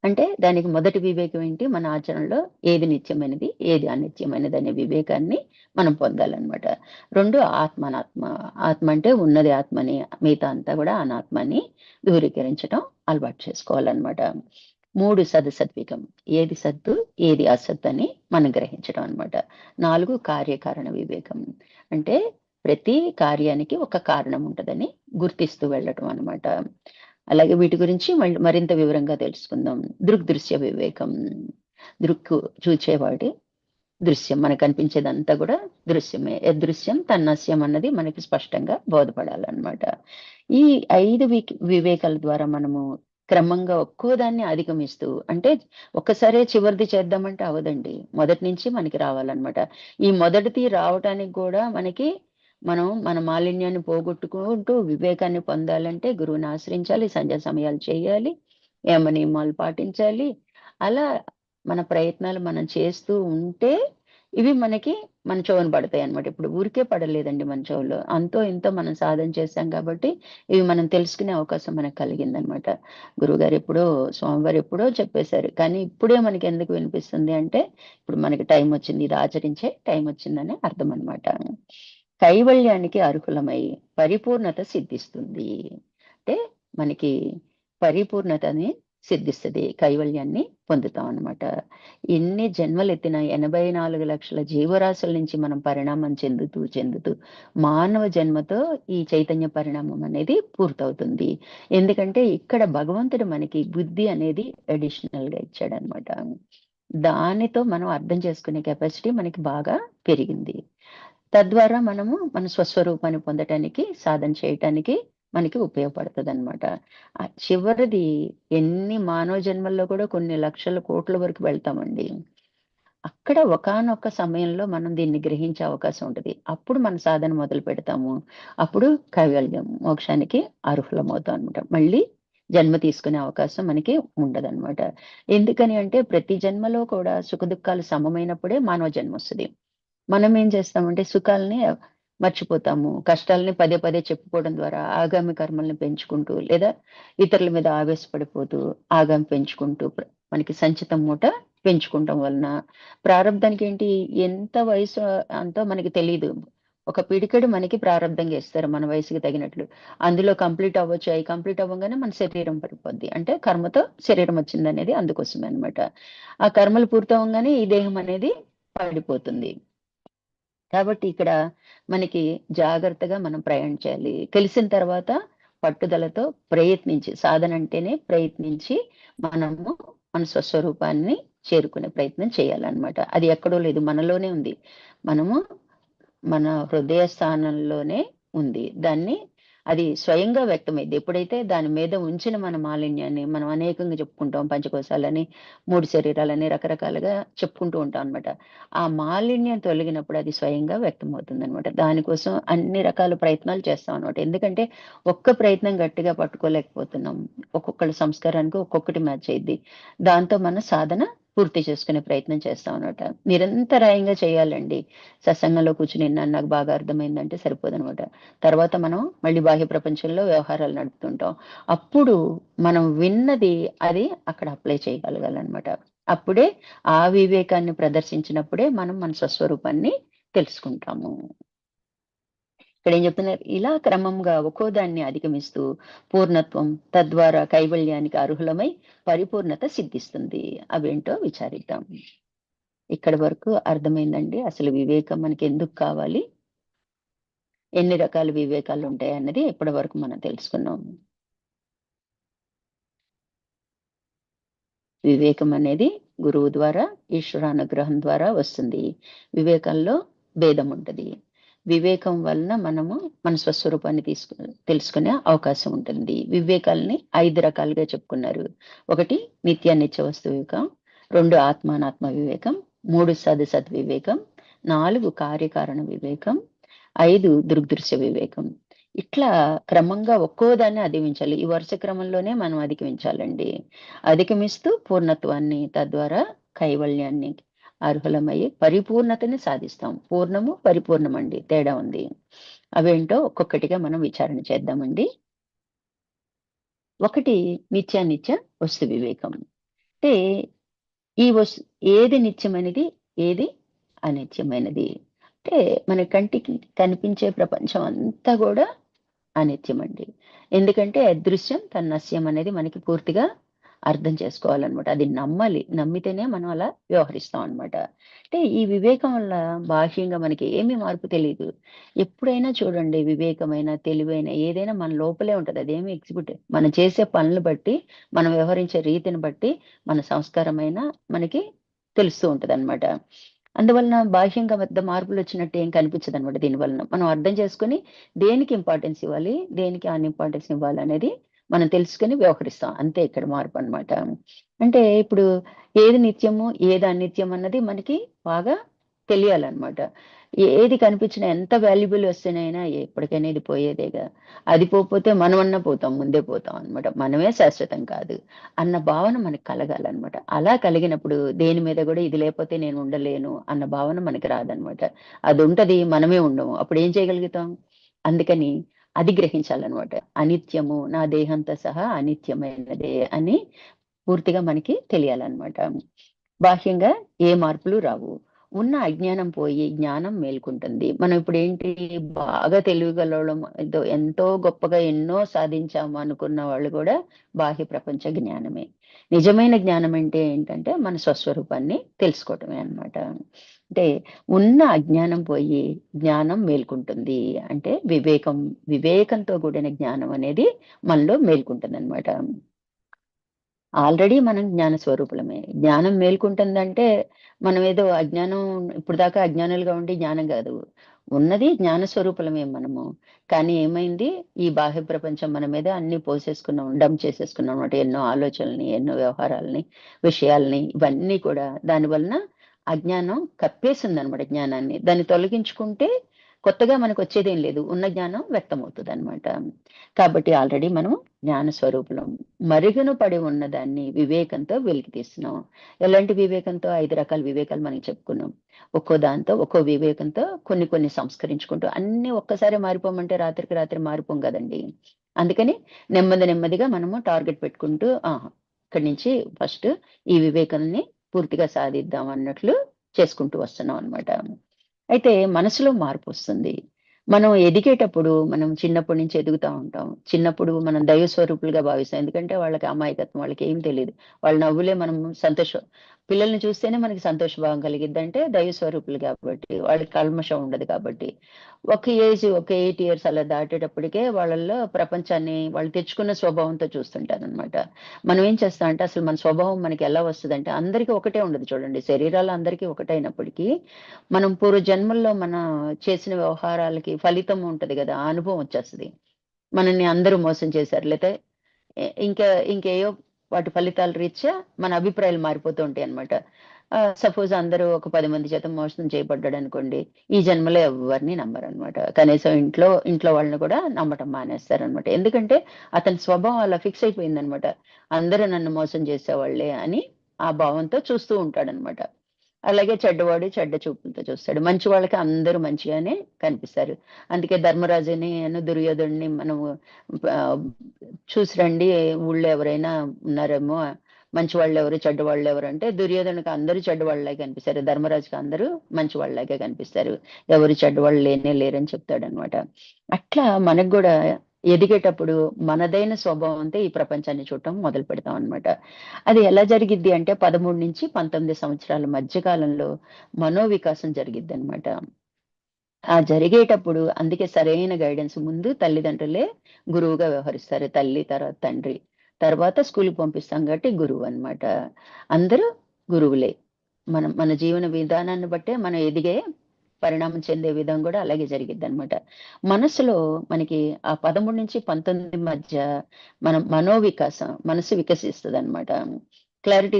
అంటే దానికి మొదటి వివేకం ఏంటి? మన ఆచరణలో ఏది నిత్యమైనది, ఏది అనిత్యమైనది అనే వివేకాన్ని మనం పొందాలనమాట. 2 ఆత్మ. ఆత్మ అంటే ఉన్నది ఆత్మని, మిగతా అంతా గూడా అనాత్మ అని దూరీకరించటం అలవాటు చేసుకోవాలనమాట. 3 సద్వికం. ఏది సత్తు, ఏది అసత్తు అని మనం గ్రహించడం అనమాట. 4 కార్యకారణ వివేకం. అంటే ప్రతి కార్యానికి ఒక కారణం ఉంటదని గుర్తిస్తూ వెళ్ళటం అనమాట. అలాగే వీటి గురించి మరింత వివరంగా తెలుసుకుందాం. దృగ్దృశ్య వివేకం. దృక్కు చూచేవాడి దృశ్యం. మనకు కనిపించేదంతా గూడా దృశ్యమే. యదృశ్యం తన్నస్యం అన్నది మనకి స్పష్టంగా బోధపడాలన్నమాట. ఈ 5 వివేకాల ద్వారా మనము క్రమంగా ఒక్కో దాన్ని అధిగమిస్తూ అంటే ఒక్కసారే చివరిది చేద్దామంటే అవ్వదండి. మొదటి నుంచి మనకి రావాలన్నమాట. ఈ మొదటిది రావటానికి గూడా మనం మన మాలిన్యాన్ని పోగొట్టుకుంటూ వివేకాన్ని పొందాలంటే గురువుని ఆశ్రయించాలి, సంధ్యా సమయాలు చేయాలి, యమ నియమాలు పాటించాలి. అలా మన ప్రయత్నాలు మనం చేస్తూ ఉంటే ఇవి మన చెవున పడతాయన్నమాట. ఇప్పుడు ఊరికే పడలేదండి మన చెవులో. అంతో ఇంతో మనం సాధన చేశాం కాబట్టి ఇవి మనం తెలుసుకునే అవకాశం మనకు కలిగిందన్నమాట. గురువుగారు ఎప్పుడో, స్వామివారు ఎప్పుడో చెప్పేశారు. కానీ ఇప్పుడే మనకెందుకు వినిపిస్తుంది అంటే ఇప్పుడు మనకి టైమొచ్చింది. ఇది ఆచరించే టైమొచ్చిందని అర్థమన్నమాట. కైవల్యానికి అర్హులమై పరిపూర్ణత సిద్ధిస్తుంది. అంటే మనకి పరిపూర్ణతని సిద్ధిస్తది. కైవల్యాన్ని పొందుతాం అన్నమాట. ఎన్ని జన్మలెత్తినా 84,00,000 జీవరాశుల నుంచి మనం పరిణామం చెందుతూ మానవ జన్మతో ఈ చైతన్య పరిణామం అనేది పూర్తవుతుంది. ఎందుకంటే ఇక్కడ భగవంతుడు మనకి బుద్ధి అనేది అడిషనల్‌గా ఇచ్చాడన్నమాట. దానితో మనం అర్థం చేసుకునే కెపాసిటీ మనకి బాగా పెరిగింది. తద్వారా మనము మన స్వస్వరూపాన్ని పొందటానికి, సాధన చేయటానికి మనకి ఉపయోగపడతదనమాట. చివరిది ఎన్ని మానవ జన్మల్లో కూడా కొన్ని లక్షల కోట్ల వరకు వెళ్తామండి. అక్కడ ఒకానొక సమయంలో మనం దీన్ని గ్రహించే అవకాశం ఉంటది. అప్పుడు మన సాధన మొదలుపెడతాము. అప్పుడు కైవల్యం, మోక్షానికి అర్హులమవుతాం అనమాట. మళ్ళీ జన్మ తీసుకునే అవకాశం మనకి ఉండదనమాట. ఎందుకని అంటే ప్రతి జన్మలో కూడా సుఖదుఖాలు సమమైనప్పుడే మానవ జన్మొస్తది. మనం ఏం చేస్తామంటే సుఖాల్ని మర్చిపోతాము. కష్టాల్ని పదే పదే చెప్పుకోవడం ద్వారా ఆగామి కర్మల్ని పెంచుకుంటూ లేదా ఇతరుల మీద ఆవేశపడిపోతూ ఆగామి పెంచుకుంటూ మనకి సంచితం మూట పెంచుకుంటం వలన ప్రారంధానికి ఏంటి ఎంత వయసు అంతో మనకి తెలీదు. ఒక పిడికెడు మనకి ప్రారంధంగా ఇస్తారు మన వయసుకి తగినట్లు. అందులో కంప్లీట్ అవ్వచ్చు. అయి కంప్లీట్ అవ్వంగానే మన శరీరం పడిపోద్ది. అంటే కర్మతో శరీరం వచ్చిందనేది అందుకోసమే అన్నమాట. ఆ కర్మలు పూర్తవ్వంగానే ఈ దేహం అనేది పడిపోతుంది. కాబట్టి ఇక్కడ మనకి జాగ్రత్తగా మనం ప్రయాణం చేయాలి. తెలిసిన తర్వాత పట్టుదలతో ప్రయత్నించి సాధన అంటేనే ప్రయత్నించి మనము మన స్వస్వరూపాన్ని చేరుకునే ప్రయత్నం చేయాలన్నమాట. అది ఎక్కడో లేదు మనలోనే ఉంది. మనము మన హృదయ స్థానంలోనే ఉంది. అది స్వయంగా వ్యక్తమైద్ది. ఎప్పుడైతే దాని మీద ఉంచిన మన మాలిన్యాన్ని మనం అనేకంగా చెప్పుకుంటాం. పంచకోశాలని, 3 శరీరాలని రకరకాలుగా చెప్పుకుంటూ ఉంటాం అన్నమాట. ఆ మాలిన్యం తొలగినప్పుడు అది స్వయంగా వ్యక్తమవుతుందన్నమాట. దానికోసం అన్ని రకాల ప్రయత్నాలు చేస్తాం అన్నమాట. ఎందుకంటే ఒక్క ప్రయత్నం గట్టిగా పట్టుకోలేకపోతున్నాం. ఒక్కొక్కళ్ళ సంస్కారానికి ఒక్కొక్కటి మ్యాచ్ అయ్యిద్ది. దాంతో మన సాధన పూర్తి చేసుకునే ప్రయత్నం చేస్తాం అనమాట. నిరంతరాయంగా చేయాలండి. సత్సంగంలో కూర్చొని విన్నాను, నాకు బాగా అర్థమైందంటే సరిపోదనమాట. తర్వాత మనం మళ్ళీ బాహ్య ప్రపంచంలో వ్యవహారాలు నడుపుతుంటాం. అప్పుడు మనం విన్నది అది అక్కడ అప్లై చేయగలగాలనమాట. అప్పుడే ఆ వివేకాన్ని ప్రదర్శించినప్పుడే మనం మన స్వస్వరూపాన్ని తెలుసుకుంటాము. ఇక్కడేం చెప్తున్నారు? ఇలా క్రమంగా ఒక్కో దాన్ని అధిగమిస్తూ పూర్ణత్వం, తద్వారా కైవల్యానికి అర్హులమై పరిపూర్ణత సిద్ధిస్తుంది. అవేంటో విచారిద్దాం. ఇక్కడి వరకు అర్థమైందండి. అసలు వివేకం మనకెందుకు కావాలి? ఎన్ని రకాల వివేకాలుంటాయన్నది ఇప్పటి వరకు మనం తెలుసుకున్నాం. వివేకం అనేది గురువు ద్వారా, ఈశ్వరానుగ్రహం ద్వారా వస్తుంది. వివేకంలో భేదం ఉంటది. వివేకం వలన మనము మన స్వస్వరూపాన్ని తెలుసుకునే అవకాశం ఉంటుంది. వివేకాల్ని 5 రకాలుగా చెప్పుకున్నారు. 1 నిత్యానిత్య వస్తు వివేకం, 2 ఆత్మానాత్మ వివేకం, 3 సద్ వివేకం, 4 కార్యకారణ వివేకం, 5 దృగ్దృశ్య వివేకం. ఇట్లా క్రమంగా ఒక్కో దాన్ని అధిగమించాలి. ఈ వరుస క్రమంలోనే మనం అధిగమించాలండి. అధిగమిస్తూ పూర్ణత్వాన్ని, తద్వారా కైవల్యాన్ని అర్హులమయ్యి పరిపూర్ణతని సాధిస్తాం. పూర్ణము, పరిపూర్ణమండి. తేడా ఉంది. అవేంటో ఒక్కొక్కటిగా మనం విచారణ చేద్దామండి. 1 నిత్యానిత్య వస్తు వివేకం. అంటే ఈ ఏది నిత్యమైనది, ఏది అనిత్యమైనది. అంటే మన కంటికి కనిపించే ప్రపంచం అంతా గూడా అనిత్యమండి. ఎందుకంటే అదృశ్యం తన్నస్యం అనేది మనకి పూర్తిగా అర్థం చేసుకోవాలనమాట. అది నమ్మాలి. నమ్మితేనే మనం అలా వ్యవహరిస్తాం అనమాట. అంటే ఈ వివేకం వల్ల బాహ్యంగా మనకి ఏమి మార్పు తెలీదు. ఎప్పుడైనా చూడండి, వివేకమైన, తెలివైన ఏదైనా మన లోపలే ఉంటది. అదేమి ఎగ్జిక్యూట్ మనం చేసే పనులు బట్టి, మనం వ్యవహరించే రీతిని బట్టి మన సంస్కారమైన మనకి తెలుస్తూ ఉంటదనమాట. అందువలన బాహ్యంగా పెద్ద మార్పులొచ్చినట్టు ఏం కనిపించదనమాట దీని వలన. మనం అర్థం చేసుకొని దేనికి ఇంపార్టెన్స్ ఇవ్వాలి, దేనికి అన్‌ఇంపార్టెన్స్ ఇవ్వాలనేది మనం తెలుసుకొని వ్యవహరిస్తాం. అంతే ఇక్కడ మార్పనమాట. అంటే ఇప్పుడు ఏది నిత్యము, ఏది అనిత్యం అన్నది మనకి బాగా తెలియాలనమాట. ఏది కనిపించినా ఎంత వాల్యుబుల్ వస్తువునైనా ఎప్పటికైనా ఇది పోయేదేగా. అది పోకపోతే మనమన్నా పోతాం, ముందే పోతాం అనమాట. మనమే శాశ్వతం కాదు అన్న భావన మనకు కలగాలనమాట. అలా కలిగినప్పుడు దేని మీద గూడా ఇది లేపోతే నేను ఉండలేను అన్న భావన మనకి రాదనమాట. అదుంటది, మనమే ఉండము. అప్పుడేం చేయగలుగుతాం? అందుకని అది గ్రహించాలనమాట. అనిత్యము, నా దేహంతో సహా అనిత్యమైనదే అని పూర్తిగా మనకి తెలియాలనమాట. బాహ్యంగా ఏ మార్పులు రావు. ఉన్న అజ్ఞానం పోయి జ్ఞానం మేల్కుంటుంది. మనం ఇప్పుడేంటి, బాగా తెలివిగలోళ్ళం, ఎంతో గొప్పగా ఎన్నో సాధించాము అనుకున్న వాళ్ళు గూడా బాహ్య ప్రపంచ జ్ఞానమే. నిజమైన జ్ఞానం అంటే ఏంటంటే మన స్వస్వరూపాన్ని తెలుసుకోవటమే అన్నమాట. అంటే ఉన్న అజ్ఞానం పోయి జ్ఞానం మేల్కుంటుంది. అంటే వివేకంతో కూడిన జ్ఞానం అనేది మనలో మేల్కుంటుందన్నమాట. ఆల్రెడీ మనం జ్ఞాన స్వరూపులమే. జ్ఞానం మేల్కుంటుందంటే, మనమేదో అజ్ఞానం ఇప్పటిదాకా అజ్ఞానులుగా ఉండి జ్ఞానం గాదు. ఉన్నది జ్ఞాన స్వరూపులమే మనము. కానీ ఏమైంది, ఈ బాహ్య ప్రపంచం మన మీద అన్నీ పోసేసుకున్నాం, డంప్ చేసేసుకున్నాం అన్నమాట. ఎన్నో ఆలోచనల్ని, ఎన్నో వ్యవహారాల్ని, విషయాల్ని ఇవన్నీ కూడా దాని వలన అజ్ఞానం కప్పేసిందన్నమాట జ్ఞానాన్ని. దాన్ని తొలగించుకుంటే కొత్తగా మనకొచ్చేదేం లేదు. ఉన్న జ్ఞానం వ్యక్తమవుతదన్నమాట. కాబట్టి ఆల్రెడీ మనం జ్ఞాన స్వరూపులం. మరుగున పడి ఉన్నదాన్ని వివేకంతో వెలికి తీస్తున్నాం. ఎలాంటి వివేకంతో? 5 రకాల వివేకాలు మనం చెప్పుకున్నాం. ఒక్కో దాంతో, ఒక్కో వివేకంతో కొన్ని కొన్ని సంస్కరించుకుంటూ అన్నీ ఒక్కసారే మారిపోమంటే రాత్రికి రాత్రి మారిపోం గదండీ! అందుకని నెమ్మదిగా మనము టార్గెట్ పెట్టుకుంటూ ఇక్కడి నుంచి ఫస్ట్ ఈ వివేకాన్ని పూర్తిగా సాధిద్దాం అన్నట్లు చేసుకుంటూ వస్తున్నాం అన్నమాట. అయితే మనసులో మార్పొస్తుంది. మనం ఎదిగేటప్పుడు మనం చిన్నప్పటి నుంచి ఎదుగుతా ఉంటాం. చిన్నప్పుడు మనం దైవ స్వరూపులుగా భావిస్తాం. ఎందుకంటే వాళ్ళకి అమాయకత్వం, వాళ్ళకేం తెలీదు. వాళ్ళ నవ్వులే మనం పిల్లల్ని చూస్తేనే మనకి సంతోషభావం కలిగిద్దంటే దైవ స్వరూపులు కాబట్టి. వాళ్ళకి కల్మషం ఉండదు కాబట్టి. ఒక 8 ఇయర్స్ అలా దాటేటప్పటికే వాళ్ళల్లో ప్రపంచాన్ని వాళ్ళు తెచ్చుకున్న స్వభావంతో చూస్తుంటారనమాట. మనం ఏం చేస్తామంటే అసలు మన స్వభావం మనకి ఎలా వస్తదంటే అందరికి ఒకటే ఉండదు చూడండి. శరీరాలు అందరికీ ఒకటైనప్పటికీ మనం పూర్వ జన్మల్లో మన చేసిన వ్యవహారాలకి ఫలితం ఉంటది గదా! ఆ అనుభవం వచ్చేస్తది. మనల్ని అందరూ మోసం చేశారు. లేతే ఇంకా ఇంకేయో వాటి ఫలితాల రీత్యా మన అభిప్రాయాలు మారిపోతూ ఉంటాయన్నమాట. సపోజ్ అందరూ ఒక 10 మంది చేత మోసం చేయబడ్డాడనుకోండి. ఈ జన్మలో ఎవ్వరిని నమ్మరనమాట. కనీసం ఇంట్లో వాళ్ళని కూడా నమ్మటం మానేస్తారనమాట. ఎందుకంటే అతని స్వభావం అలా ఫిక్స్ అయిపోయిందనమాట. అందరూ నన్ను మోసం చేసేవాళ్ళే అని ఆ భావంతో చూస్తూ ఉంటాడనమాట. అలాగే చెడ్డవాడు చెడ్డ చూపులతో చూస్తాడు. మంచి వాళ్ళకి అందరూ మంచిగానే కనిపిస్తారు. అందుకే ధర్మరాజుని దుర్యోధనుడిని మనము ఆహ్, చూసి రండి, ఊళ్ళో ఎవరైనా ఉన్నారేమో, మంచి వాళ్ళెవరు, చెడ్డవాళ్ళెవరు అంటే దుర్యోధనుడికి అందరూ చెడ్డవాళ్ళలాగే కనిపిస్తారు. ధర్మరాజుకి అందరూ మంచి వాళ్ళలాగే కనిపిస్తారు. ఎవరు చెడ్డవాళ్ళు లేనే లేరని చెప్తాడనమాట. అట్లా మనకు గూడా ఎదిగేటప్పుడు మనదైన స్వభావంతో ఈ ప్రపంచాన్ని చూడటం మొదలు పెడతాం అనమాట. అది ఎలా జరిగిద్ది అంటే 13-19 సంవత్సరాల మధ్య కాలంలో మనోవికాసం జరిగిద్దనమాట. ఆ జరిగేటప్పుడు అందుకే సరైన గైడెన్స్ ముందు తల్లిదండ్రులే గురువుగా వ్యవహరిస్తారు. తల్లి, తర్వాత తండ్రి. తర్వాత స్కూలుకి పంపిస్తాం కాబట్టి గురువనమాట. అందరూ గురువులే. మన జీవన విధానాన్ని బట్టే మనం ఎదిగే, పరిణామం చెందే విధం గూడా అలాగే జరిగిద్దనమాట. మనసులో మనకి ఆ 13-19 మధ్య మనసు వికసిస్తదనమాట. క్లారిటీ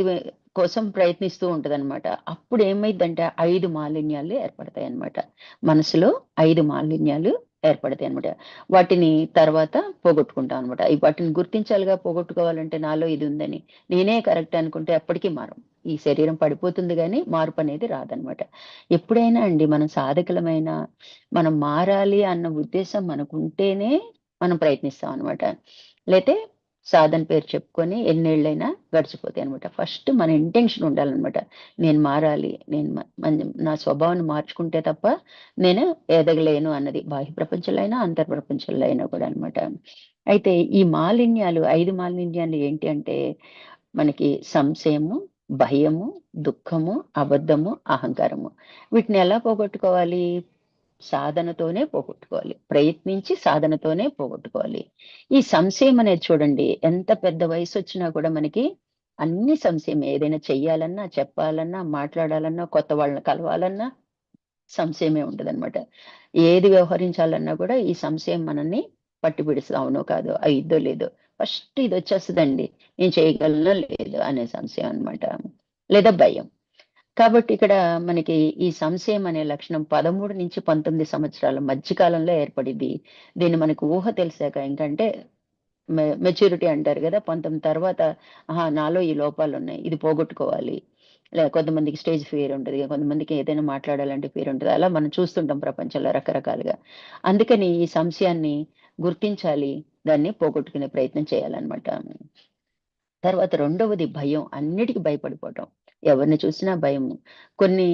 కోసం ప్రయత్నిస్తూ ఉంటదనమాట. అప్పుడేమైద్దంటే 5 మాలిన్యాలు ఏర్పడతాయన్నమాట. మనసులో 5 మాలిన్యాలు ఏర్పడతాయన్నమాట. వాటిని తర్వాత పోగొట్టుకుంటాం అనమాట. వాటిని గుర్తించాలిగా, పోగొట్టుకోవాలంటే నాలో ఇది ఉందని. నేనే కరెక్ట్ అనుకుంటే ఎప్పటికీ మారం. ఈ శరీరం పడిపోతుంది గానీ మార్పనేది రాదనమాట. ఎప్పుడైనా అండి మనం సాధకులమైన, మనం మారాలి అన్న ఉద్దేశం మనకుంటేనే మనం ప్రయత్నిస్తాం అనమాట. లేతే సాధన పేరు చెప్పుకొని ఎన్నేళ్ళైనా గడిచిపోతాయనమాట. ఫస్ట్ మన ఇంటెన్షన్ ఉండాలనమాట. నేను మారాలి. నేను నా స్వభావాన్ని మార్చుకుంటే తప్ప నేను ఎదగలేను అన్నది. బాహ్య ప్రపంచంలో అయినా, అంతర్ ప్రపంచంలో అయినా కూడా అనమాట. అయితే ఈ మాలిన్యాలు 5 మాలిన్యాలు ఏంటి అంటే మనకి సంశయము, భయము, దుఃఖము, అబద్ధము, అహంకారము. వీటిని ఎలా పోగొట్టుకోవాలి? సాధనతోనే పోగొట్టుకోవాలి. ప్రయత్నించి సాధనతోనే పోగొట్టుకోవాలి. ఈ సంశయం అనేది చూడండి, ఎంత పెద్ద వయసొచ్చినా కూడా మనకి అన్ని సంశయమే. ఏదైనా చెయ్యాలన్నా, చెప్పాలన్నా, మాట్లాడాలన్నా, కొత్త వాళ్ళని కలవాలన్నా సంశయమే ఉంటదనమాట. ఏది వ్యవహరించాలన్నా కూడా ఈ సంశయం మనల్ని పట్టిపిడిస్తది. అవునో కాదో, అయిద్దో లేదో. ఫస్ట్ ఇదొచ్చేస్తదండి. నేను చేయగలనో లేదో అనే సంశయం అనమాట. లేదా భయం. కాబట్టి ఇక్కడ మనకి ఈ సంశయం అనే లక్షణం 13-19 సంవత్సరాల మధ్య కాలంలో ఏర్పడిద్ది. దీన్ని మనకు ఊహ తెలిసాక ఇంకంటే మెచ్యూరిటీ అంటారు గదా! 19 తర్వాత ఆహా! నాలో ఈ లోపాలున్నాయి. ఇది పోగొట్టుకోవాలి. కొంతమందికి స్టేజ్ ఫియర్ ఉంటది. కొంతమందికి ఏదైనా మాట్లాడాలంటే ఫియర్ ఉంటది. అలా మనం చూస్తుంటాం ప్రపంచంలో రకరకాలుగా. అందుకని ఈ సంశయాన్ని గుర్తించాలి. దాన్ని పోగొట్టుకునే ప్రయత్నం చేయాలన్నమాట. తర్వాత రెండవది భయం. అన్నిటికి భయపడిపోవటం. ఎవరిని చూసినా భయము. కొన్ని,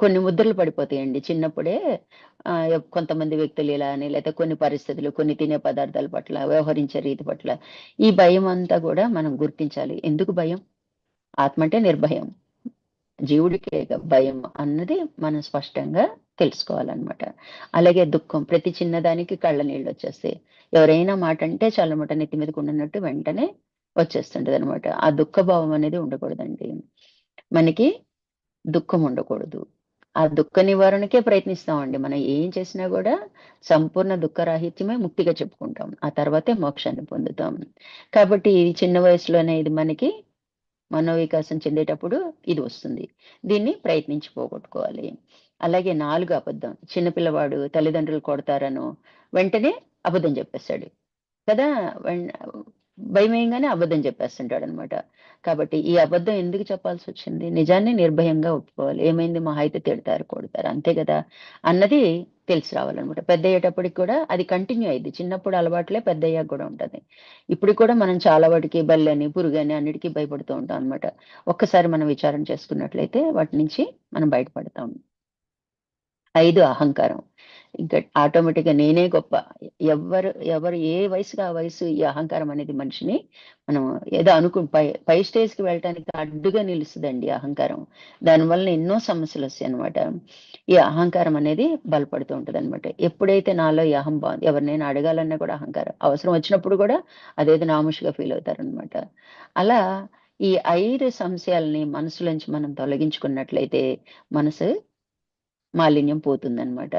కొన్ని ముద్రలు పడిపోతాయండి చిన్నప్పుడే. కొంతమంది వ్యక్తులు ఇలా అని, లేతే కొన్ని పరిస్థితులు, కొన్ని తినే పదార్థాల పట్ల, వ్యవహరించే రీతి పట్ల, ఈ భయమంతా గూడా మనం గుర్తించాలి. ఎందుకు భయం? ఆత్మ అంటే నిర్భయం. జీవుడికే భయం అన్నది మనం స్పష్టంగా తెలుసుకోవాలన్నమాట. అలాగే దుఃఖం. ప్రతి చిన్నదానికి కళ్ళ నీళ్ళొచ్చేస్తాయి. ఎవరైనా మాటంటే చాలన్నమాట, నెత్తి మీద కుండన్నట్టు వెంటనే వచ్చేస్తుంటదనమాట. ఆ దుఃఖ భావం అనేది ఉండకూడదండి. మనకి దుఃఖం ఉండకూడదు. ఆ దుఃఖ నివారణకే ప్రయత్నిస్తామండి. మనం ఏం చేసినా గూడా సంపూర్ణ దుఃఖరాహిత్యమే ముక్తిగా చెప్పుకుంటాం. ఆ తర్వాతే మోక్షాన్ని పొందుతాం. కాబట్టి ఈ చిన్న వయసులోనే ఇది మనకి మనోవికాసం చెందేటప్పుడు ఇది వస్తుంది. దీన్ని ప్రయత్నించి పోగొట్టుకోవాలి. అలాగే 4 అబద్ధం. చిన్న పిల్లవాడు తల్లిదండ్రులు కొడతారనో వెంటనే అబద్ధం చెప్పేస్తాడు. కదా! భయమేయంగానే అబద్ధం చెప్పేస్తుంటాడనమాట. కాబట్టి ఈ అబద్ధం ఎందుకు చెప్పాల్సొచ్చింది? నిజాన్ని నిర్భయంగా ఒప్పుకోవాలి. ఏమైంది, మహా అయితే తిడతారు, కొడతారు అంతే గదా! అన్నది తెలిసి రావాలనమాట. పెద్దయ్యేటప్పటికి కూడా అది కంటిన్యూ అయ్యిద్ది. చిన్నప్పుడు అలవాట్లే పెద్దయ్యాక గూడా ఉంటది. ఇప్పటికి కూడా మనం చాలా వాటికి బల్లని, పురుగని అన్నిటికి భయపడుతూ ఉంటాం అనమాట. ఒక్కసారి మనం విచారణ చేసుకున్నట్లయితే వాటి నుంచి మనం బయటపడతాం. 5 అహంకారం. ఇంక ఆటోమేటిక్‌గా నేనే గొప్ప. ఎవరు ఏ వయసుకి ఆ వయసు ఈ అహంకారం అనేది మనిషిని మనం ఏదో పై స్టేజ్‌కి వెళ్ళటానికి అడ్డుగా నిలుస్తదండి అహంకారం. దానివల్ల ఎన్నో సమస్యలొస్తాయన్నమాట. ఈ అహంకారం అనేది బలపడుతూ ఉంటదన్నమాట. ఎప్పుడైతే నాలో ఈ అహం బావుంది, ఎవరినైనా అడగాలన్నా కూడా అహంకారం. అవసరం వచ్చినప్పుడు కూడా అదేదో నామోషీగా ఫీల్ అవుతారన్నమాట. అలా ఈ 5 సంశయాల్ని మనసులోంచి మనం తొలగించుకున్నట్లయితే మనసు మాలిన్యం పోతుందనమాట.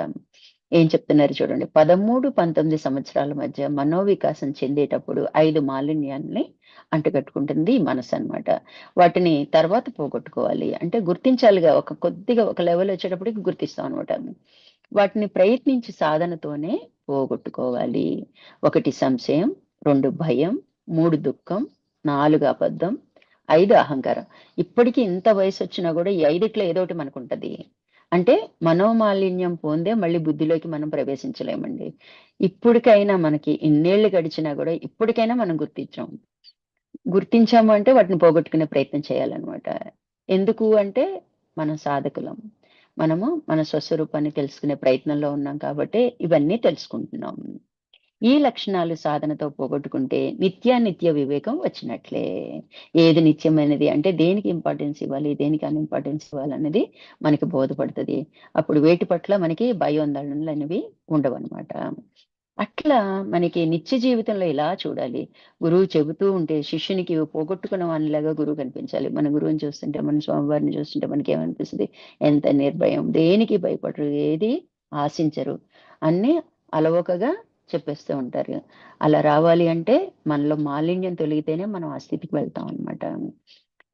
ఏం చెప్తున్నారు చూడండి. 13, 19 సంవత్సరాల మధ్య మనోవికాసం చెందేటప్పుడు 5 మాలిన్యాల్ని అంటగట్టుకుంటుంది ఈ మనసనమాట. వాటిని తర్వాత పోగొట్టుకోవాలి. అంటే గుర్తించాలిగా, కొద్దిగా ఒక లెవెల్ వచ్చేటప్పటికి గుర్తిస్తాం అనమాట. వాటిని ప్రయత్నించి సాధనతోనే పోగొట్టుకోవాలి. 1 సంశయం, 2 భయం, 3 దుఃఖం, 4 అబద్ధం, 5 అహంకారం. ఇప్పటికి ఇంత వయసొచ్చినా గూడా ఈ 5 ఏదోకటి మనకుంటది. అంటే మనోమాలిన్యం పోందే మళ్ళీ బుద్ధిలోకి మనం ప్రవేశించలేమండి. ఇప్పటికైనా మనకి ఇన్నేళ్లు గడిచినా గూడా ఇప్పటికైనా మనం గుర్తించాం. గుర్తించాము అంటే వాటిని పోగొట్టుకునే ప్రయత్నం చేయాలనమాట. ఎందుకు అంటే మనం సాధకులం. మనము మన స్వస్వరూపాన్ని తెలుసుకునే ప్రయత్నంలో ఉన్నాం కాబట్టే ఇవన్నీ తెలుసుకుంటున్నాం. ఈ లక్షణాలు సాధనతో పోగొట్టుకుంటే నిత్యానిత్య వివేకం వచ్చినట్లే. ఏది నిత్యమైనది అంటే దేనికి ఇంపార్టెన్స్ ఇవ్వాలి, దేనికి అన్‌ఇంపార్టెన్స్ ఇవ్వాలన్నది మనకి బోధపడతది. అప్పుడు వేటి పట్ల మనకి భయోందోళనలనేవి ఉండవనమాట. అట్లా మనకి నిత్య జీవితంలో ఇలా చూడాలి. గురువు చెబుతూ ఉంటే శిష్యునికి పోగొట్టుకున్న వానిలాగా గురువు కనిపించాలి. మన గురువుని చూస్తుంటే, మన స్వామివారిని చూస్తుంటే మనకేమనిపిస్తది? ఎంత నిర్భయం, దేనికి భయపడరు, ఏది ఆశించరు. అన్నీ అలవోకగా చెప్పేస్తూ ఉంటారు. అలా రావాలి అంటే మనలో మాలిన్యం తొలగితేనే మనం ఆ స్థితికి వెళ్తాం అన్నమాట.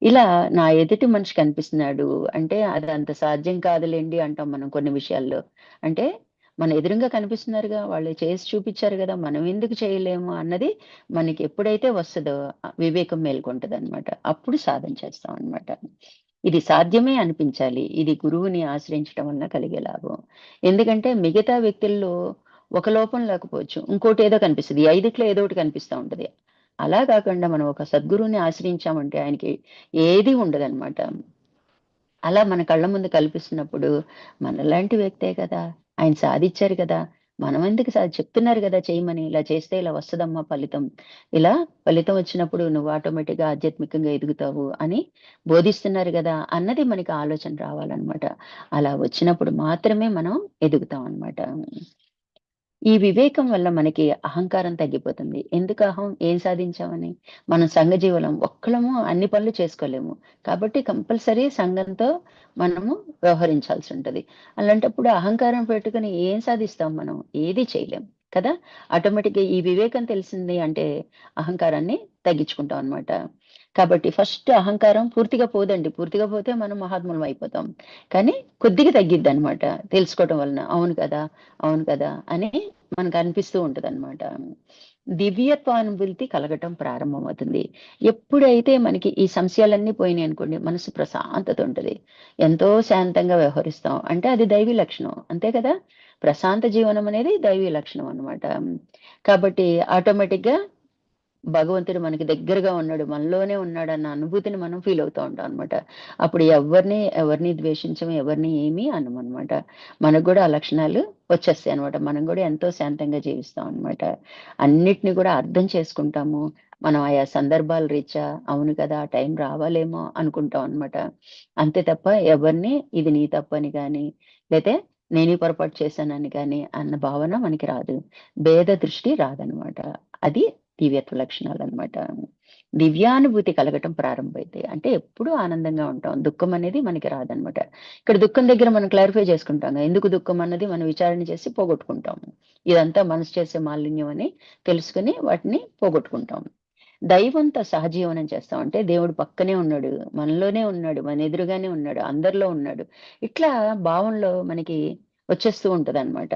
ఇలా నా ఎదుటి మనిషి కనిపిస్తున్నాడు అంటే అది అంత సాధ్యం కాదులెండి అంటాం మనం కొన్ని విషయాల్లో. అంటే మన ఎదురుంగా కనిపిస్తున్నారుగా, వాళ్ళు చేసి చూపిచ్చారు గదా! మనం ఎందుకు చేయలేము అన్నది మనకి ఎప్పుడైతే వస్తదో వివేకం మేల్కొంటదనమాట. అప్పుడు సాధన చేస్తాం అన్నమాట. ఇది సాధ్యమే అనిపించాలి. ఇది గురువుని ఆశ్రయించడం వలన కలిగే లాభం. ఎందుకంటే మిగతా వ్యక్తుల్లో ఒక లోపం లేకపోవచ్చు. ఇంకోటేదో కనిపిస్తది. ఈ 5 ఏదో ఒకటి కనిపిస్తా ఉంటది. అలా కాకుండా మనం ఒక సద్గురువుని ఆశ్రయించామంటే ఆయనకి ఏది ఉండదనమాట. అలా మన కళ్ళ ముందు కల్పిస్తున్నప్పుడు మనలాంటి వ్యక్తే కదా! ఆయన సాధిచ్చారు కదా! మనమెందుకు చెప్తున్నారు గదా! చేయమని. ఇలా చేస్తే ఇలా వస్తదమ్మా ఫలితం. ఇలా ఫలితం వచ్చినప్పుడు నువ్వు ఆటోమేటిక్‌గా ఆధ్యాత్మికంగా ఎదుగుతావు అని బోధిస్తున్నారు గదా! అన్నది మనకి ఆలోచన రావాలనమాట. అలా వచ్చినప్పుడు మాత్రమే మనం ఎదుగుతాం అనమాట. ఈ వివేకం వల్ల మనకి అహంకారం తగ్గిపోతుంది. ఎందుకు అహం? ఏం సాధించామని? మనం సంఘజీవులం. ఒక్కళ్ళము అన్ని పనులు చేసుకోలేము. కాబట్టి కంపల్సరీ సంఘంతో మనము వ్యవహరించాల్సుంటది. అలాంటప్పుడు అహంకారం పెట్టుకొని ఏం సాధిస్తాం మనం? ఏది చేయలేం. కదా! ఆటోమేటిక్‌గా ఈ వివేకం తెలిసింది అంటే అహంకారాన్ని తగ్గించుకుంటాం అన్నమాట. కాబట్టి ఫస్ట్ అహంకారం పూర్తిగా పోదండి. పూర్తిగా పోతే మనం మహాత్ములం అయిపోతాం. కానీ కొద్దిగా తగ్గిద్దనమాట తెలుసుకోవటం వలన. అవును కదా! అవును కదా! అని మనకనిపిస్తూ ఉంటదనమాట. దివ్యత్వానుభూతి కలగటం ప్రారంభమవుతుంది. ఎప్పుడైతే మనకి ఈ సంశయాలన్నీ పోయినాయనుకోండి, మనసు ప్రశాంతత ఉంటది. ఎంతో శాంతంగా వ్యవహరిస్తాం. అంటే అది దైవీ లక్షణం. అంతే కదా! ప్రశాంత జీవనం అనేది దైవీ లక్షణం అన్నమాట. కాబట్టి ఆటోమేటిక్‌గా భగవంతుడు మనకి దగ్గరగా ఉన్నాడు. మనలోనే ఉన్నాడన్న అనుభూతిని మనం ఫీల్ అవుతా ఉంటాం అన్నమాట. అప్పుడు ఎవరిని ద్వేషించము, ఎవరిని ఏమి అనమనమాట. మనకు గూడా ఆ లక్షణాలు వచ్చేస్తాయన్నమాట. మనం గూడా ఎంతో శాంతంగా జీవిస్తాం అన్నమాట. అన్నిటిని గూడా అర్థం చేసుకుంటాము. మనం ఆయా సందర్భాల రీత్యా అవును కదా! ఆ టైం రావాలేమో అనుకుంటాం అన్నమాట. అంతే తప్ప ఎవరిని ఇది నీ తప్పని గాని, లేతే నేను ఈ పొరపాటు చేశానని గాని అన్న భావన మనకి రాదు. భేద దృష్టి రాదన్నమాట. అది దివ్యత్వ లక్షణాలనమాట. దివ్యానుభూతి కలగటం ప్రారంభమైతాయి. అంటే ఎప్పుడూ ఆనందంగా ఉంటాం. దుఃఖం అనేది మనకి రాదనమాట. ఇక్కడ దుఃఖం దగ్గర మనం క్లారిఫై చేసుకుంటాం. ఎందుకు దుఃఖం అన్నది మనం విచారణ చేసి పోగొట్టుకుంటాం. ఇదంతా మనసు చేసే మాలిన్యం అని తెలుసుకొని వాటిని పోగొట్టుకుంటాం. దైవంతో సహజీవనం చేస్తాం. అంటే దేవుడు పక్కనే ఉన్నాడు. మనలోనే ఉన్నాడు. మన ఎదురుగానే ఉన్నాడు. అందరిలో ఉన్నాడు. ఇట్లా భావంలో మనకి వచ్చేస్తూ ఉంటదనమాట.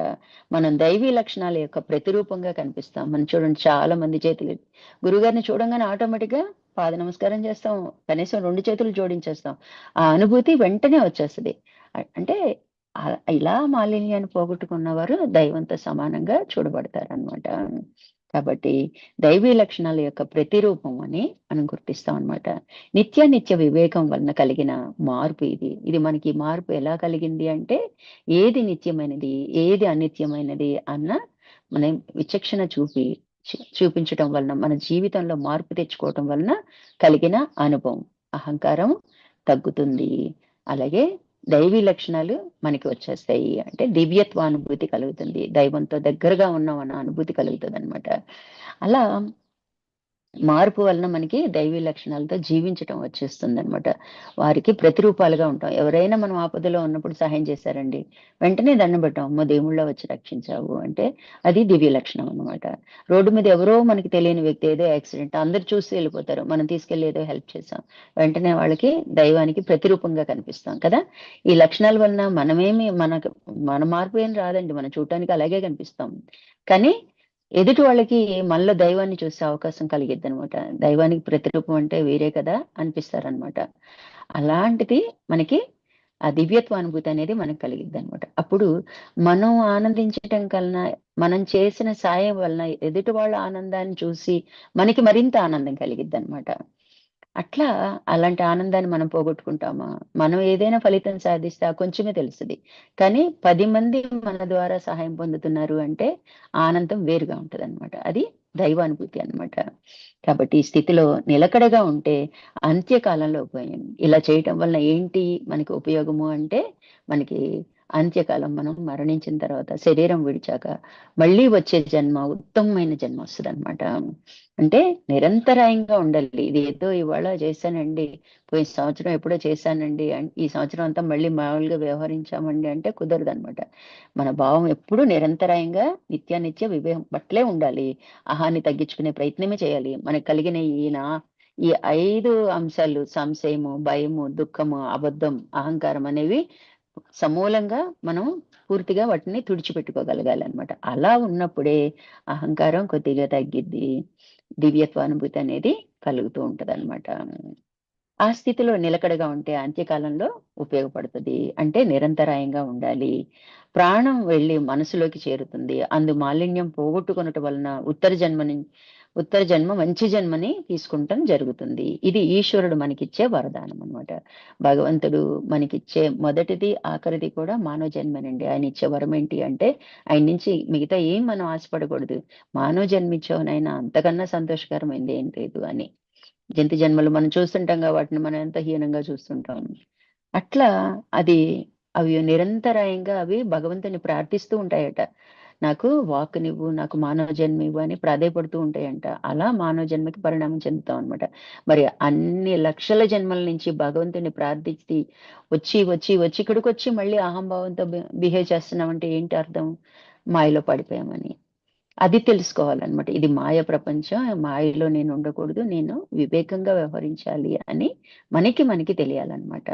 మనం దైవీ లక్షణాల యొక్క ప్రతిరూపంగా కనిపిస్తాం. మనం చూడండి చాలా మంది చేతులు గురువుగారిని చూడంగానే ఆటోమేటిక్‌గా పాద నమస్కారం చేస్తాం. కనీసం 2 చేతులు జోడించేస్తాం. ఆ అనుభూతి వెంటనే వచ్చేస్తది. అంటే ఇలా మాలిన్యాన్ని పోగొట్టుకున్నవారు దైవంతో సమానంగా చూడబడతారనమాట. కాబట్టి దైవీ లక్షణాల యొక్క ప్రతిరూపం అని మనం గుర్తిస్తాం అన్నమాట. నిత్య వివేకం వలన కలిగిన మార్పు ఇది. ఇది మనకి మార్పు ఎలా కలిగింది అంటే, ఏది నిత్యమైనది, ఏది అనిత్యమైనది అన్న మనం విచక్షణ చూపించటం వలన, మన జీవితంలో మార్పు తెచ్చుకోవటం వలన కలిగిన అనుభవం. అహంకారం తగ్గుతుంది. అలాగే దైవీ లక్షణాలు మనకి వచ్చేస్తాయి. అంటే దివ్యత్వానుభూతి కలుగుతుంది. దైవంతో దగ్గరగా ఉన్నామన్న అనుభూతి కలుగుతదనమాట. అలా మార్పు వలన మనకి దైవీ లక్షణాలతో జీవించటం వచ్చేస్తుందనమాట. వారికి ప్రతిరూపాలుగా ఉంటాం. ఎవరైనా మనం ఆపదలో ఉన్నప్పుడు సహాయం చేశారండి. వెంటనే దండం పెట్టాం. అమ్మో! దేవుడిలా వచ్చి రక్షించావు అంటే అది దివ్య లక్షణం అనమాట. రోడ్డు మీద ఎవరో మనకి తెలియని వ్యక్తి ఏదో యాక్సిడెంట్ అందరూ చూసి వెళ్ళిపోతారు. మనం తీసుకెళ్ళి ఏదో హెల్ప్ చేసాం. వెంటనే వాళ్ళకి దైవానికి ప్రతిరూపంగా కనిపిస్తాం కదా! ఈ లక్షణాల వలన మన మార్పు ఏం రాదండి. మనం చూడటానికి అలాగే కనిపిస్తాం. కానీ ఎదుటి వాళ్ళకి మనలో దైవాన్ని చూసే అవకాశం కలిగిద్ది అనమాట. దైవానికి ప్రతిరూపం అంటే వేరే కదా అనిపిస్తారనమాట. అలాంటిది మనకి ఆ దివ్యత్వ అనుభూతి అనేది మనకు కలిగిద్ది అనమాట. అప్పుడు మనం ఆనందించటం కన్నా మనం చేసిన సాయం వలన ఎదుటి వాళ్ళ ఆనందాన్ని చూసి మనకి మరింత ఆనందం కలిగిద్ది అనమాట. అట్లా అలాంటి ఆనందాన్ని మనం పోగొట్టుకుంటామా? మనం ఏదైనా ఫలితం సాధిస్తే ఆ కొంచెమే తెలుస్తది. కానీ 10 మంది మన ద్వారా సహాయం పొందుతున్నారు అంటే ఆనందం వేరుగా ఉంటదనమాట. అది దైవానుభూతి అన్నమాట. కాబట్టి ఈ స్థితిలో నిలకడగా ఉంటే అంత్యకాలంలో ఇలా చేయటం వలన ఏంటి మనకి ఉపయోగము అంటే, మనకి అంత్యకాలం మనం మరణించిన తర్వాత శరీరం విడిచాక మళ్ళీ వచ్చే జన్మ ఉత్తమమైన జన్మ వస్తదనమాట. అంటే నిరంతరాయంగా ఉండాలి. ఇది ఏదో ఇవాళ చేశానండి, పోయిన సంవత్సరం ఎప్పుడో చేశానండి, ఈ సంవత్సరం అంతా మళ్ళీ మామూలుగా వ్యవహరించామండి అంటే కుదరదనమాట. మన భావం ఎప్పుడూ నిరంతరాయంగా నిత్యానిత్య వివేకం పట్లే ఉండాలి. అహాన్ని తగ్గించుకునే ప్రయత్నమే చేయాలి. మనకు కలిగిన ఈ 5 అంశాలు సంశయము, భయము, దుఃఖము, అబద్ధం, అహంకారం అనేవి సమూలంగా మనం పూర్తిగా వాటిని తుడిచిపెట్టుకోగలగాలనమాట. అలా ఉన్నప్పుడే అహంకారం కొద్దిగా తగ్గిద్ది. దివ్యత్వానుభూతి అనేది కలుగుతూ ఉంటదనమాట. ఆ స్థితిలో నిలకడగా ఉంటే అంత్యకాలంలో ఉపయోగపడుతది. అంటే నిరంతరాయంగా ఉండాలి. ప్రాణం వెళ్లి మనసులోకి చేరుతుంది. అందు మాలిన్యం పోగొట్టుకొనుట వలన ఉత్తర జన్మ మంచి జన్మని తీసుకుంటం జరుగుతుంది. ఇది ఈశ్వరుడు మనకిచ్చే వరదానం అన్నమాట. భగవంతుడు మనకిచ్చే మొదటిది, ఆఖరిది కూడా మానవ జన్మేనండి. ఆయనిచ్చే వరం ఏంటి అంటే, ఆయన నుంచి మిగతా ఏం మనం ఆశపడకూడదు. మానవ జన్మిచ్చావు నాయనా, అంతకన్నా సంతోషకరమైంది ఏం లేదు అని. జంతు జన్మలు మనం చూస్తుంటాంగా, వాటిని మనం ఎంత హీనంగా చూస్తుంటాం. అట్లా అది అవి నిరంతరాయంగా అవి భగవంతుని ప్రార్థిస్తూ ఉంటాయట. నాకు వాక్కునివ్వు, నాకు మానవ జన్మ ఇవ్వు అని ప్రాధేయపడుతూ ఉంటాయంట. అలా మానవ జన్మకి పరిణామం చెందుతాం అనమాట. మరి అన్ని లక్షల జన్మల నుంచి భగవంతుని ప్రార్థించి వచ్చి ఇక్కడికొచ్చి మళ్ళీ అహంభావంతో బిహేవ్ చేస్తున్నామంటే ఏంటి అర్థం? మాయలో పడిపోయామని. అది తెలుసుకోవాలన్నమాట. ఇది మాయ ప్రపంచం. మాయలో నేను ఉండకూడదు. నేను వివేకంగా వ్యవహరించాలి అని మనకి తెలియాలన్నమాట.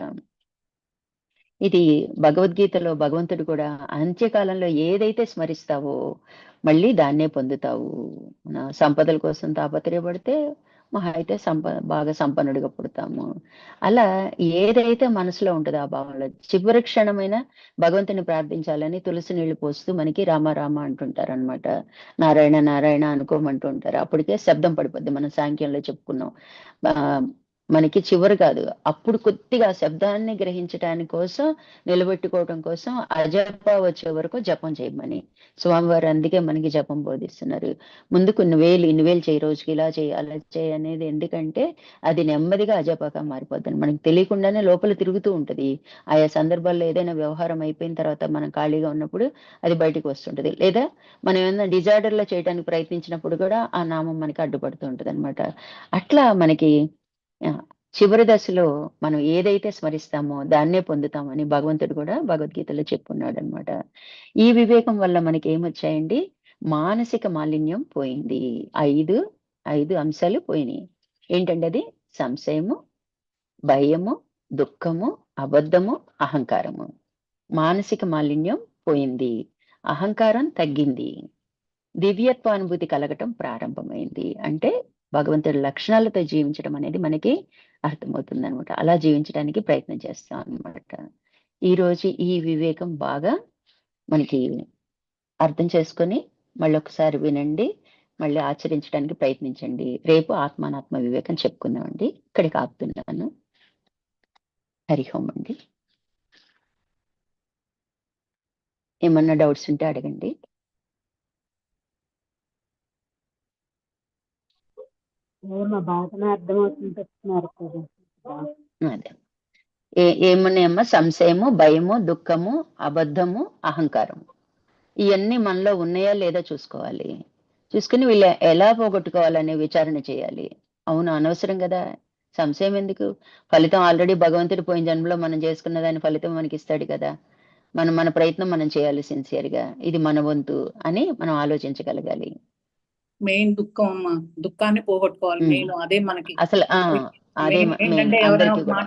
ఇది భగవద్గీతలో భగవంతుడు కూడా అంత్యకాలంలో ఏదైతే స్మరిస్తావో మళ్ళీ దాన్నే పొందుతావు. సంపదల కోసం తాపత్రయపడితే మహా అయితే బాగా సంపన్నుడిగా పుడతాము. అలా ఏదైతే మనసులో ఉంటదో ఆ భావంలో చివరి క్షణమైన భగవంతుని ప్రార్థించాలని తులసి నీళ్లు పోస్తూ మనకి రామ రామ అంటుంటారనమాట. నారాయణ నారాయణ అనుకోమంటూ ఉంటారు. అప్పటికే శబ్దం పడిపోద్ది. మనం సాంఖ్యంలో చెప్పుకున్నాం. మనకి చివరి కాదు. అప్పుడు కొద్దిగా శబ్దాన్ని గ్రహించటానికి కోసం, నిలబెట్టుకోవటం కోసం అజప వచ్చే వరకు జపం చేయమని. స్వామివారు అందుకే మనకి జపం బోధిస్తున్నారు. ముందు ఇన్ని వేలు చేయి, రోజుకి ఇలా చేయి, అలా చేయి అనేది ఎందుకంటే అది నెమ్మదిగా అజపగా మారిపోద్దని. మనకు తెలియకుండానే లోపల తిరుగుతూ ఉంటది. ఆయా సందర్భాల్లో ఏదైనా వ్యవహారం అయిపోయిన తర్వాత మనం ఖాళీగా ఉన్నప్పుడు అది బయటికి వస్తుంటది. లేదా మనం ఏమైనా డిజార్డర్‌లో చేయడానికి ప్రయత్నించినప్పుడు కూడా ఆ నామం మనకి అడ్డుపడుతూ ఉంటదన్నమాట. అట్లా మనకి ఆ! చివరి దశలో మనం ఏదైతే స్మరిస్తామో దాన్నే పొందుతామని భగవంతుడు కూడా భగవద్గీతలో చెప్పున్నాడనమాట. ఈ వివేకం వల్ల మనకేమొచ్చాయండి? మానసిక మాలిన్యం పోయింది. 5, 5 అంశాలు పోయినాయి. ఏంటండి అది? సంశయము, భయము, దుఃఖము, అబద్ధము, అహంకారము. మానసిక మాలిన్యం పోయింది. అహంకారం తగ్గింది. దివ్యత్వానుభూతి కలగటం ప్రారంభమైంది. అంటే భగవంతుడి లక్షణాలతో జీవించడం అనేది మనకి అర్థమవుతుందనమాట. అలా జీవించడానికి ప్రయత్నం చేస్తాం అన్నమాట. ఈరోజు ఈ వివేకం బాగా మనకి అర్థం చేసుకొని మళ్ళొకసారి వినండి. మళ్ళీ ఆచరించడానికి ప్రయత్నించండి. రేపు ఆత్మానాత్మ వివేకం చెప్పుకుందామండి. ఇక్కడికి ఆపుతున్నాను. హరి ఓం అండి. ఏమన్నా డౌట్స్ ఉంటే అడగండి. మా బాధనే అర్థమవుతుంది చెప్తున్నారు కదా. అదే. ఏమున్నాయమ్మా? సంశయము, భయము, దుఃఖము, అబద్ధము, అహంకారము. ఇయన్నీ మనలో ఉన్నాయా లేదా చూసుకోవాలి. చూసుకొని వీళ్ళు ఎలా పోగొట్టుకోవాలనే విచారణ చేయాలి. అవును, అనవసరం గదా! సంశయం ఎందుకు? ఫలితం ఆల్రెడీ భగవంతుడు పోయిన జన్మలో మనం చేసుకున్న దాని ఫలితం మనకిస్తాడు కదా! మన ప్రయత్నం మనం చేయాలి సిన్సియర్‌గా. ఇది మన వంతు అని మనం ఆలోచించగలగాలి. మెయిన్ దుఃఖం అమ్మా, దుఃఖాన్ని పోగొట్టుకోవాలి. మెయిన్ అదే మనకి అసలు అదే మెయిన్ మెయిన్ ఏంటంటే ఎవరైనా అందరికీ ఒక కూడా. మాట